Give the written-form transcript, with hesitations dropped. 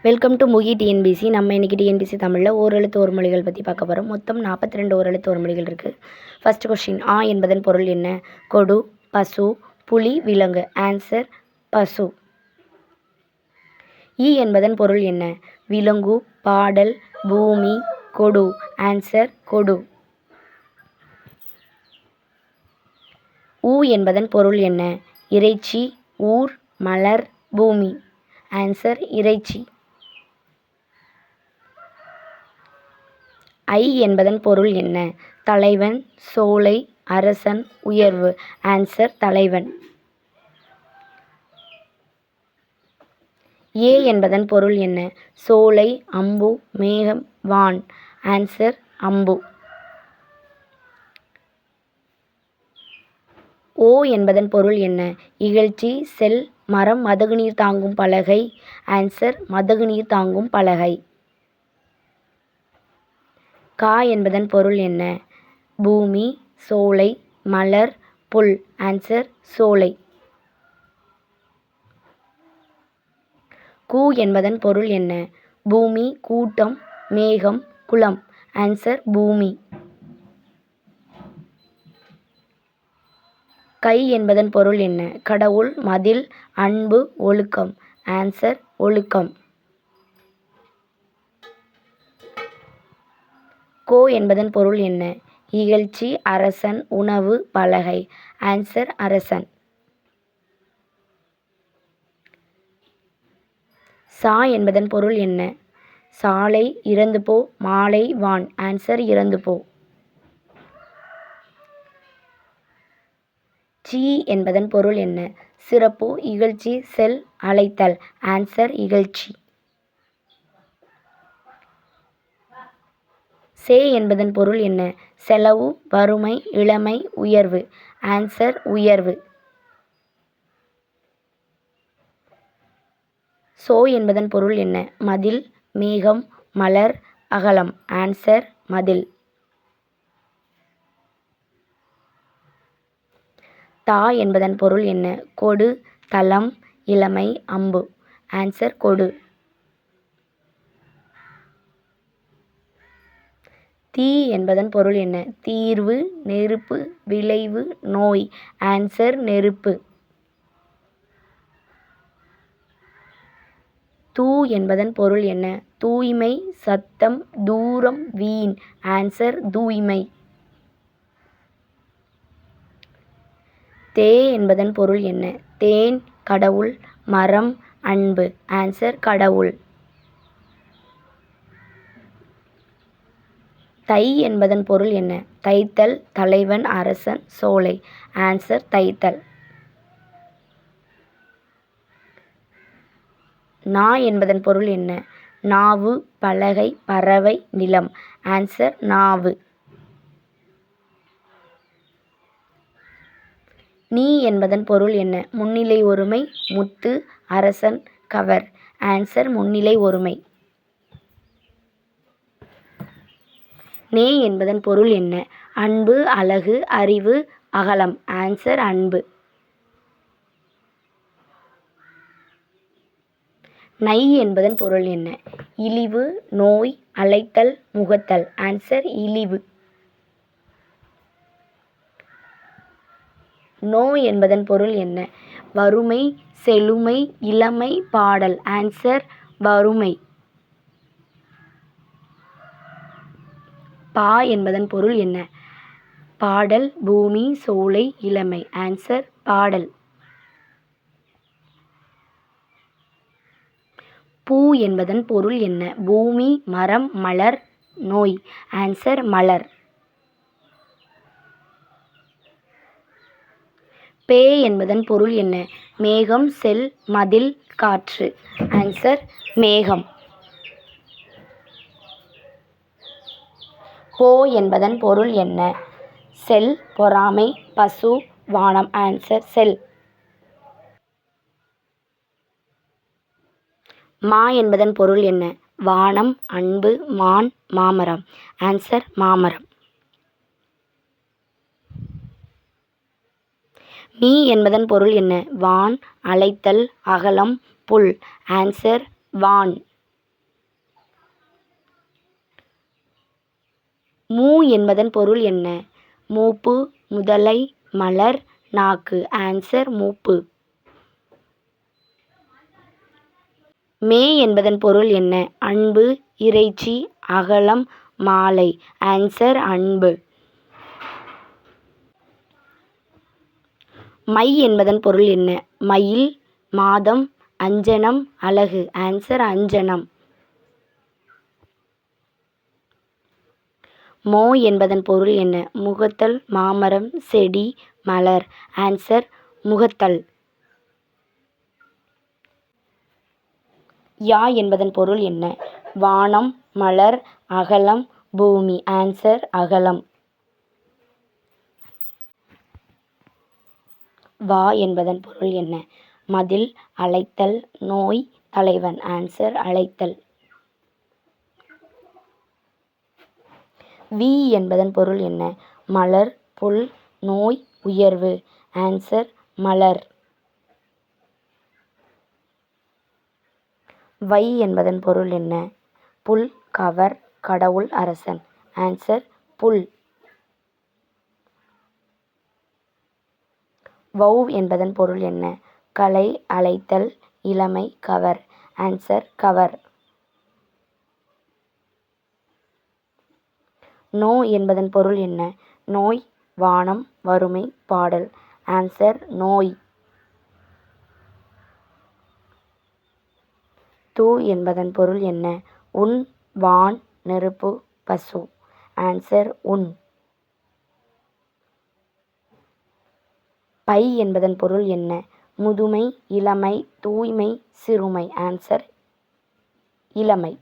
Welcome to Mukhi TNPSC. நம்ம இன்றைக்கி TNPSC தமிழில் ஓரெழுத்து ஒரு மொழிகள் பற்றி பார்க்க போகிறோம். மொத்தம் 42 ஓரெழுத்து ஒரு மொழிகள் இருக்குது. ஃபர்ஸ்ட் கொஸ்டின், ஆ என்பதன் பொருள் என்ன? கொடு, பசு, புலி, விலங்கு. ஆன்சர் பசு. ஈ என்பதன் பொருள் என்ன? விலங்கு, பாடல், பூமி, கொடு. ஆன்சர் கொடு. ஊ என்பதன் பொருள் என்ன? இறைச்சி, ஊர், மலர், பூமி. ஆன்சர் இறைச்சி. ஐ என்பதன் பொருள் என்ன? தலைவன், சோலை, அரசன், உயர்வு. ஆன்சர் தலைவன். ஏ என்பதன் பொருள் என்ன? சோலை, அம்பு, மேகம், வான். ஆன்சர் அம்பு. ஓ என்பதன் பொருள் என்ன? இகழ்ச்சி, செல், மரம், மதகுநீர் தாங்கும் பலகை. ஆன்சர் மதகுநீர் தாங்கும் பலகை. கா என்பதன் பொருள் என்ன? பூமி, சோலை, மலர், புல். ஆன்சர் சோலை. கூ என்பதன் பொருள் என்ன? பூமி, கூட்டம், மேகம், குளம். ஆன்சர் பூமி. கை என்பதன் பொருள் என்ன? கடவுள், மதில், அன்பு, ஒழுக்கம். ஆன்சர் ஒழுக்கம். கோ என்பதன் பொருள் என்ன? இகழ்ச்சி, அரசன், உணவு, பலகை. ஆன்சர் அரசன். சா என்பதன் பொருள் என்ன? சாலை, இறந்து போ, மாலை, வான். ஆன்சர் இறந்து போ. சி என்பதன் பொருள் என்ன? சிறப்பு, இகழ்ச்சி, செல், அழைத்தல். ஆன்சர் இகழ்ச்சி. சே என்பதன் பொருள் என்ன? செலவு, வறுமை, இளமை, உயர்வு. ஆன்சர் உயர்வு. சோ என்பதன் பொருள் என்ன? மதில், மேகம், மலர், அகலம். ஆன்சர் மதில். தா என்பதன் பொருள் என்ன? கொடு, தளம், இளமை, அம்பு. ஆன்சர் கொடு. தீ என்பதன் பொருள் என்ன? தீர்வு, நெருப்பு, விளைவு, நோய். ஆன்சர் நெருப்பு. தூ என்பதன் பொருள் என்ன? தூய்மை, சத்தம், தூரம், வீண். ஆன்சர் தூய்மை. தே என்பதன் பொருள் என்ன? தேன், கடவுள், மரம், அன்பு. ஆன்சர் கடவுள். தை என்பதன் பொருள் என்ன? தைத்தல், தலைவன், அரசன், சோலை. ஆன்சர் தைத்தல். நா என்பதன் பொருள் என்ன? நாவு, பலகை, பறவை, நிலம். ஆன்சர் நாவு. நீ என்பதன் பொருள் என்ன? முன்னிலை ஒருமை, முத்து, அரசன், கவர். ஆன்சர் முன்னிலை ஒருமை. நே என்பதன் பொருள் என்ன? அன்பு, அழகு, அறிவு, அகலம். ஆன்சர் அன்பு. நை என்பதன் பொருள் என்ன? இழிவு, நோய், அழைத்தல், முகத்தல். ஆன்சர் இழிவு. நோ என்பதன் பொருள் என்ன? வறுமை, செழுமை, இளமை, பாடல். ஆன்சர் வறுமை. பா என்பதன் பொருள் என்ன? பாடல், பூமி, சோலை, இளமை. ஆன்சர் பாடல். பூ என்பதன் பொருள் என்ன? பூமி, மரம், மலர், நோய். ஆன்சர் மலர். பே என்பதன் பொருள் என்ன? மேகம், செல், மதில், காற்று. ஆன்சர் மேகம். போ என்பதன் பொருள் என்ன? செல், பொறாமை, பசு, வானம். ஆன்சர் செல். மா என்பதன் பொருள் என்ன? வானம், அன்பு, மான், மாமரம். ஆன்சர் மாமரம். மீ என்பதன் பொருள் என்ன? வான், அழைத்தல், அகலம், புல். ஆன்சர் வான். மூ என்பதன் பொருள் என்ன? மூப்பு, முதலை, மலர், நாக்கு. ஆன்சர் மூப்பு. மே என்பதன் பொருள் என்ன? அன்பு, இறைச்சி, அகலம், மாலை. ஆன்சர் அன்பு. மை என்பதன் பொருள் என்ன? மயில், மாதம், அஞ்சனம், அழகு. ஆன்சர் அஞ்சனம். மோ என்பதன் பொருள் என்ன? முகத்தல், மாமரம், செடி, மலர். ஆன்சர் முகத்தல். யா என்பதன் பொருள் என்ன? வானம், மலர், அகலம், பூமி. ஆன்சர் அகலம். வா என்பதன் பொருள் என்ன? மதில், அழைத்தல், நோய், தலைவன். ஆன்சர் அழைத்தல். வி என்பதன் பொருள் என்ன? மலர், புல், நோய், உயர்வு. ஆன்சர் மலர். வை என்பதன் பொருள் என்ன? புல், கவர், கடவுள், அரசன். ஆன்சர் புல். வௌ என்பதன் பொருள் என்ன? கலை, அழைத்தல், இளமை, கவர். Answer cover. நோ என்பதன் பொருள் என்ன? நோய், வானம், வறுமை, பாடல். ஆன்சர் நோய். தூ என்பதன் பொருள் என்ன? உன், வான், நெருப்பு, பசு. ஆன்சர் உன். பை என்பதன் பொருள் என்ன? முதுமை, இளமை, தூய்மை, சிறுமை. ஆன்சர் இளமை.